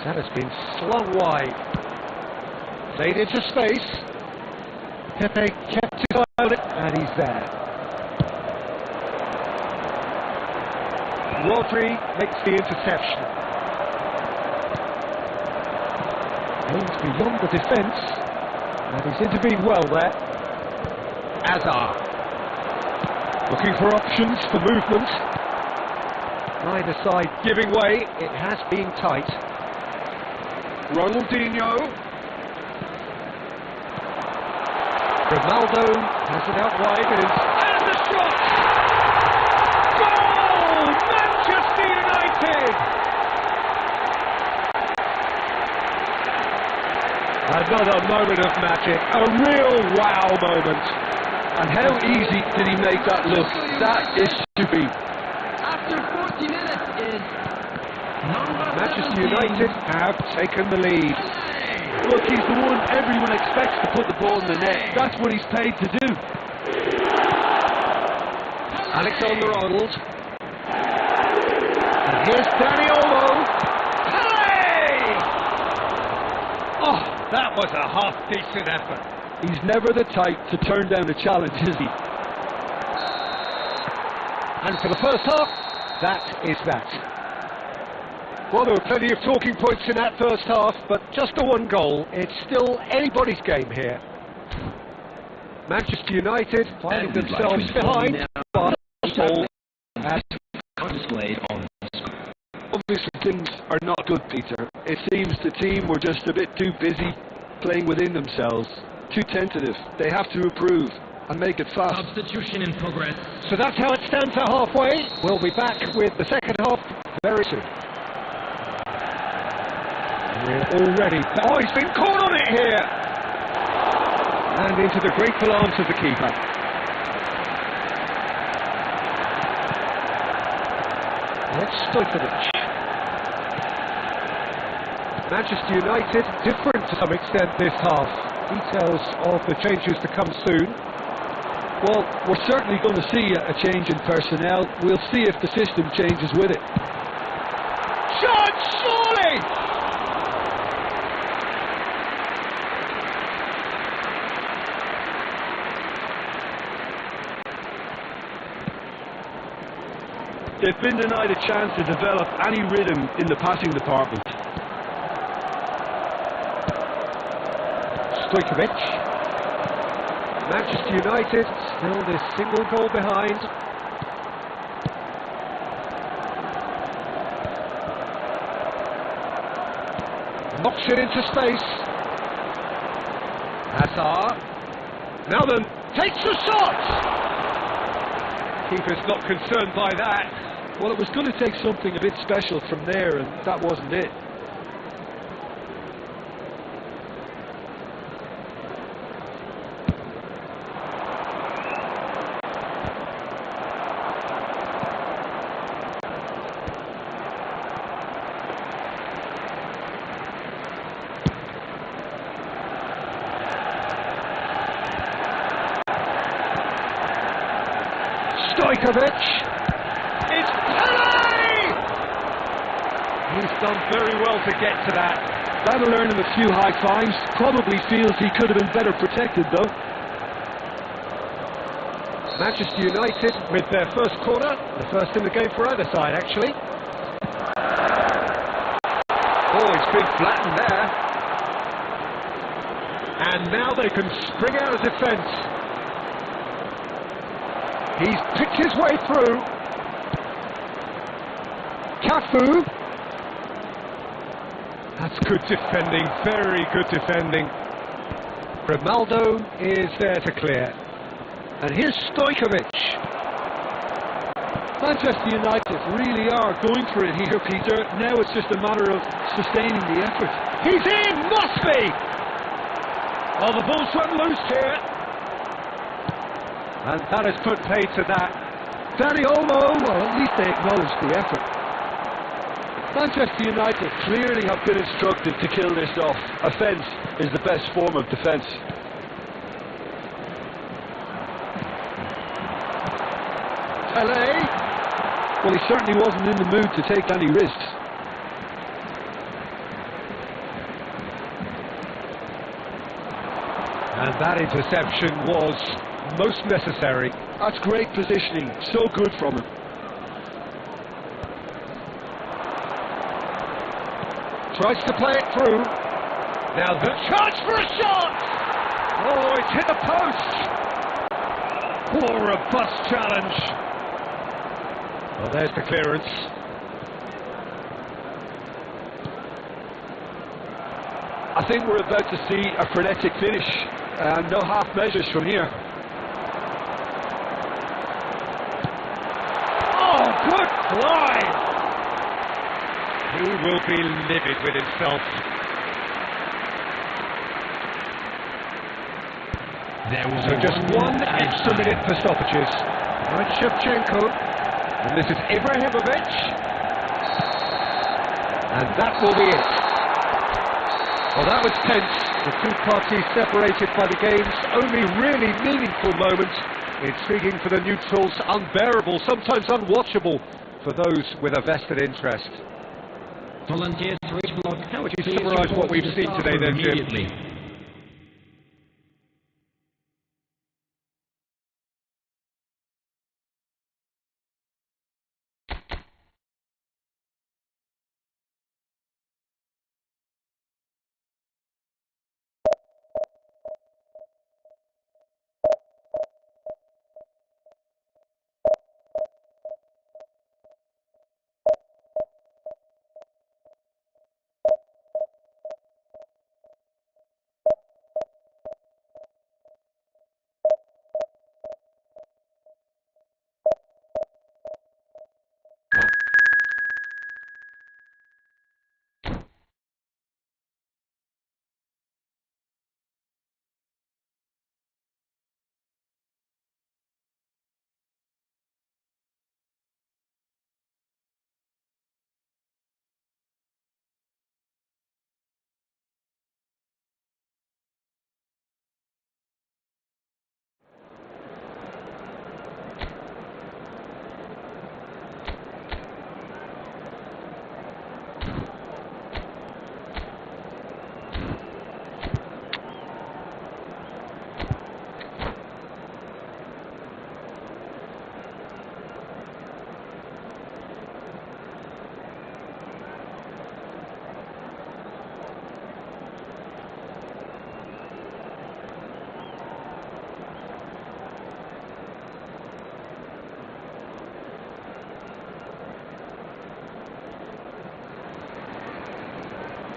That has been slung wide. Played into space. Pepe kept his eye on it, and he's there. Rodri makes the interception. Aims beyond the defence, and he's intervened well there. Hazard. Looking for options for movement. Neither side giving way. It has been tight. Ronaldinho. Ronaldo has it out wide and the shot! Goal! Manchester United! Another moment of magic, a real wow moment. And how easy did he make that look? That is stupid. After 40 minutes is Manchester United have taken the lead. Look, he's the one everyone expects to put the ball in the net. That's what he's paid to do. Alexander-Arnold. And here's Daniolo. Pele! Oh, that was a half-decent effort. He's never the type to turn down a challenge, is he? And for the first half, that is that. Well, there were plenty of talking points in that first half, but just the one goal. It's still anybody's game here. Manchester United finding themselves behind, but goal as displayed on the screen. Obviously, things are not good, Peter. It seems the team were just a bit too busy playing within themselves, too tentative. They have to improve and make it fast. Substitution in progress. So that's how it stands at halfway. We'll be back with the second half very soon. We're already... Oh, he's been caught on it here! And into the grateful arms of the keeper. That's Stojkovic. Manchester United different to some extent this half. Details of the changes to come soon. Well, we're certainly going to see a change in personnel. We'll see if the system changes with it. Shot, surely! They've been denied a chance to develop any rhythm in the passing department. Stojkovic. Manchester United still this single goal behind. Knocks it into space. Hazard. Now then, takes the shot! Keeper's not concerned by that. Well, it was going to take something a bit special from there, and that wasn't it. Stojkovic. It's Pele! He's done very well to get to that. That'll earn him a few high fives. Probably feels he could have been better protected, though. Manchester United with their first corner, the first in the game for either side, actually. Oh, it's been flattened there. And now they can spring out of defence. He's picked his way through. Cafu. That's good defending, very good defending. Ronaldo is there to clear. And here's Stojkovic. Manchester United really are going for it here, Peter. Now it's just a matter of sustaining the effort. He's in, must be! Oh, the ball's run loose here. And that has put paid to that. Danny Olmo, well, at least they acknowledge the effort. Manchester United clearly have been instructed to kill this off. Offence is the best form of defence. Pele. Well, he certainly wasn't in the mood to take any risks. And that interception was most necessary. That's great positioning, so good from him. Tries to play it through. Now the chance for a shot! Oh, it's hit the post. Poor robust challenge. Well, there's the clearance. I think we're about to see a frenetic finish. No half measures from here. Oh, good fly. He will be livid with himself. So just one extra minute for stoppages. Now it's Shevchenko. And this is Ibrahimovic. And that will be it. Well, that was tense. The two parties separated by the game's only really meaningful moment. Intriguing for the neutrals, unbearable, sometimes unwatchable for those with a vested interest. Volunteers for each block. How would you summarise what we've seen today then, Jim? Immediately.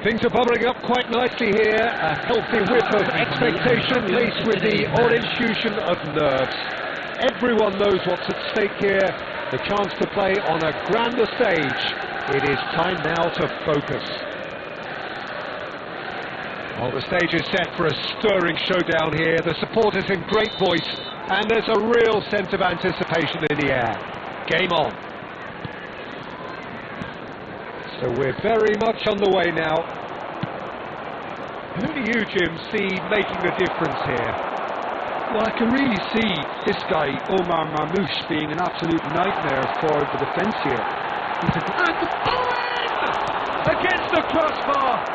Things are bubbling up quite nicely here. A healthy whip of expectation laced with the odd infusion of nerves. Everyone knows what's at stake here. The chance to play on a grander stage. It is time now to focus. Well, the stage is set for a stirring showdown here. The supporters in great voice, and there's a real sense of anticipation in the air. Game on. So we're very much on the way now. Who do you, Jim, see making the difference here? Well, I can really see this guy, Omar Marmoush, being an absolute nightmare for the defence here. And Owen! Against the crossbar!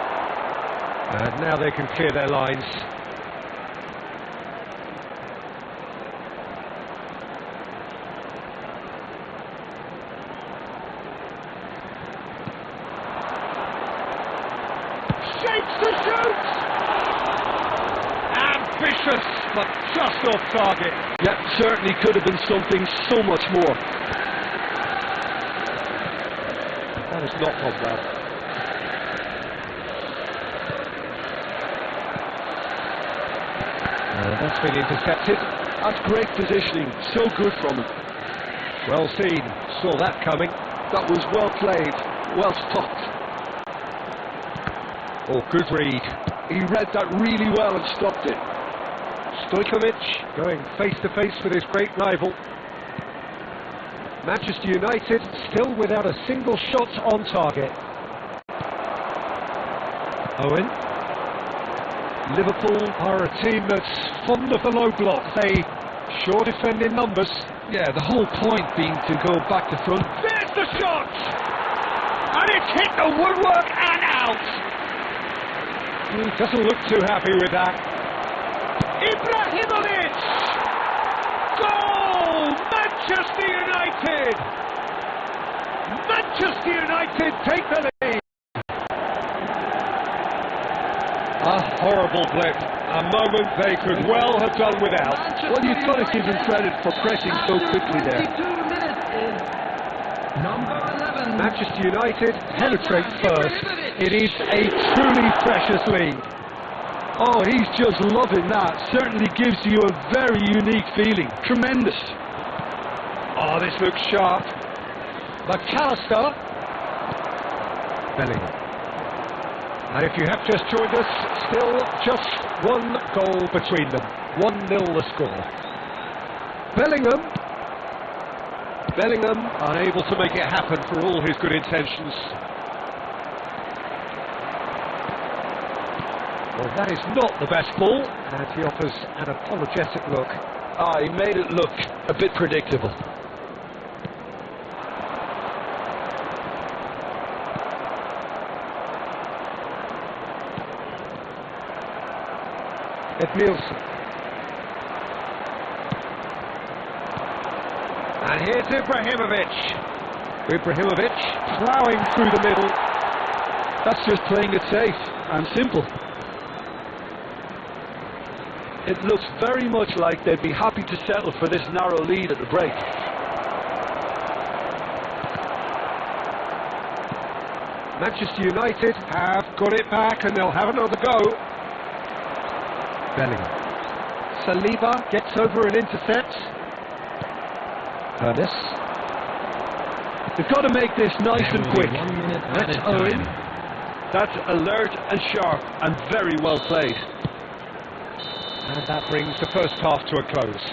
And now they can clear their lines. Shapes to shoot! Ambitious, but just off target. Yeah, certainly could have been something so much more. That has not gone well. That's been intercepted. That's great positioning. So good from him. Well seen. Saw that coming. That was well played. Well stopped. Oh, good read. He read that really well and stopped it. Stojkovic going face to face with his great rival. Manchester United still without a single shot on target. Owen. Liverpool are a team that's fond of the low block. They sure defend in numbers. Yeah, the whole point being to go back to front. There's the shot! And it's hit the woodwork and out! He doesn't look too happy with that. Ibrahimovic! Goal! Manchester United! Manchester United take the lead! A horrible blip. A moment they could well have done without. Well, you've got to give him credit for pressing so quickly there. Manchester United penetrate first. It is a truly precious lead. Oh, he's just loving that. Certainly gives you a very unique feeling. Tremendous. Oh, this looks sharp. McAllister. Bellingham. And if you have just joined us, still just one goal between them. 1-0 the score. Bellingham. Bellingham unable to make it happen for all his good intentions. Well, that is not the best ball, and he offers an apologetic look. He made it look a bit predictable. Nielsen. And here's Ibrahimovic. Ibrahimovic ploughing through the middle. That's just playing it safe and simple. It looks very much like they'd be happy to settle for this narrow lead at the break. Manchester United have got it back and they'll have another go. Bellingham. Saliba gets over and intercepts. Ernest. They've got to make this nice and quick. That's Owen. That's alert and sharp and very well played. And that brings the first half to a close.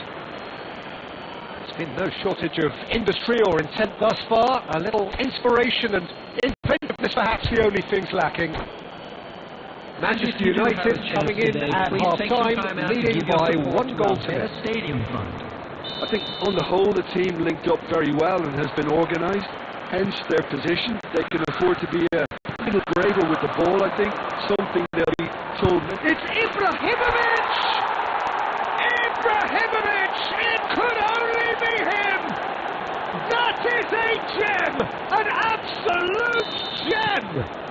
There's been no shortage of industry or intent thus far. A little inspiration and inventiveness perhaps the only things lacking. Manchester United coming in at half-time, leading by 1 goal to nil. I think on the whole the team linked up very well and has been organised, hence their position. They can afford to be a little braver with the ball, I think, something they'll be told. It's Ibrahimovic! Ibrahimovic! It could only be him! That is a gem! An absolute gem!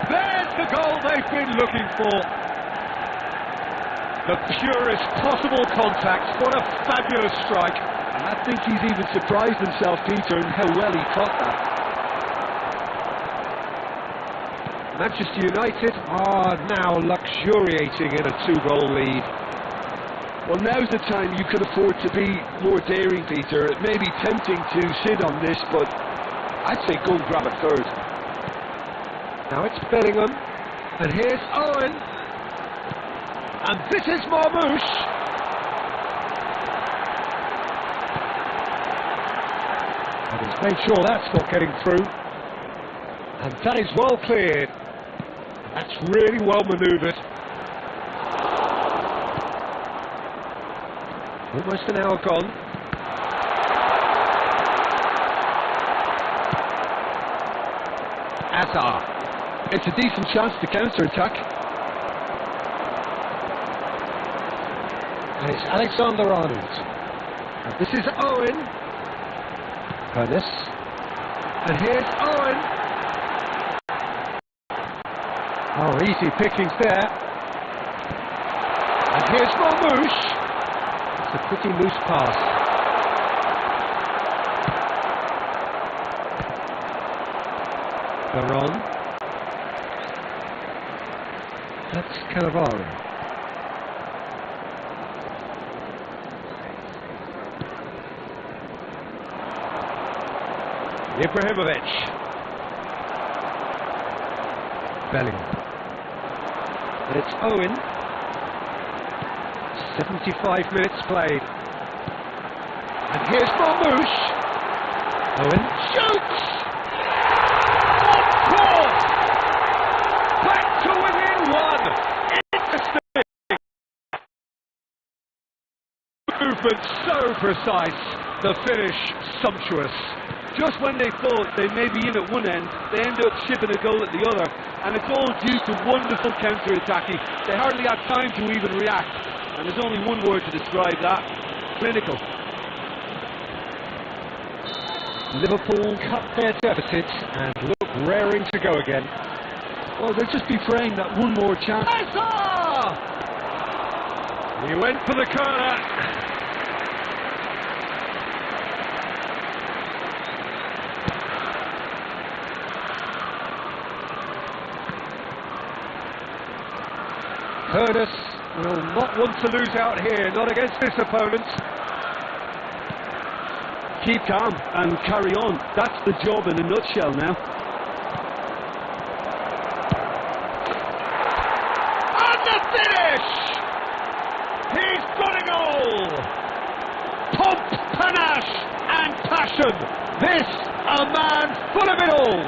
There's the goal they've been looking for. The purest possible contact. What a fabulous strike. And I think he's even surprised himself, Peter, in how well he caught that. Manchester United are now luxuriating in a 2-goal lead. Well, now's the time you can afford to be more daring, Peter. It may be tempting to sit on this, but I'd say go and grab a third. Now it's Bellingham, and here's Owen, and this is Marmoush. And he's made sure that's not getting through, and that is well cleared. That's really well manoeuvred. Almost an hour gone. Azar. It's a decent chance to counter-attack. And it's Alexander-Arnold. And this is Owen. Ernest. And here's Owen. Oh, easy pickings there. And here's Marmoush. It's a pretty loose pass. Veron. That's Cannavaro. Ibrahimovic. Bellingham. And it's Owen. 75 minutes played. And here's Marmoush. Owen shoots! What cross! Back to within one! Interesting! Movement so precise, the finish sumptuous. Just when they thought they may be in at one end, they end up shipping a goal at the other, and it's all due to wonderful counter-attacking. They hardly had time to even react, and there's only one word to describe that: clinical. Liverpool cut their deficit and look raring to go again. Well, they'll just be praying that one more chance. Azar! He went for the corner. Curtis will not want to lose out here, not against this opponent. Keep calm and carry on. That's the job in a nutshell now. And the finish! He's got a goal! Pomp, panache and passion. This, a man full of it all.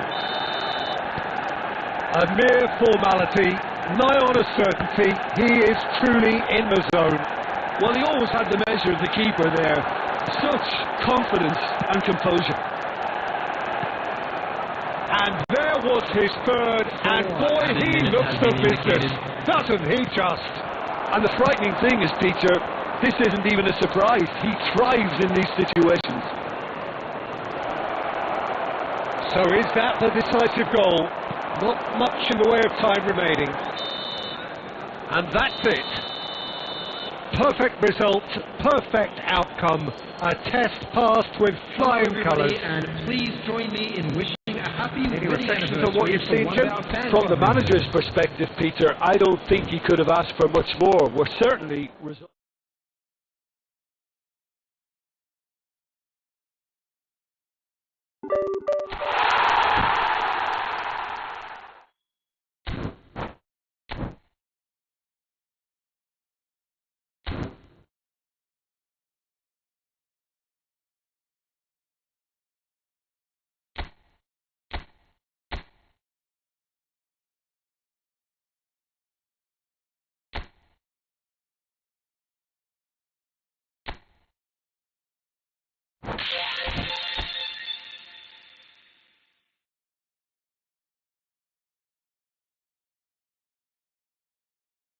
A mere formality, nigh on a certainty. He is truly in the zone. Well, he always had the measure of the keeper there. Such confidence and composure. And there was his third, and boy, he looks the business, doesn't he just? And the frightening thing is, Peter, this isn't even a surprise. He thrives in these situations. So is that the decisive goal? Not much in the way of time remaining. And that's it. Perfect result, perfect outcome. A test passed with flying colours. And please join me in wishing a happy Any wedding reflections on what you've anniversary seen, to Jim? one of our fan From the clubs. manager's perspective, Peter, I don't think he could have asked for much more. We're certainly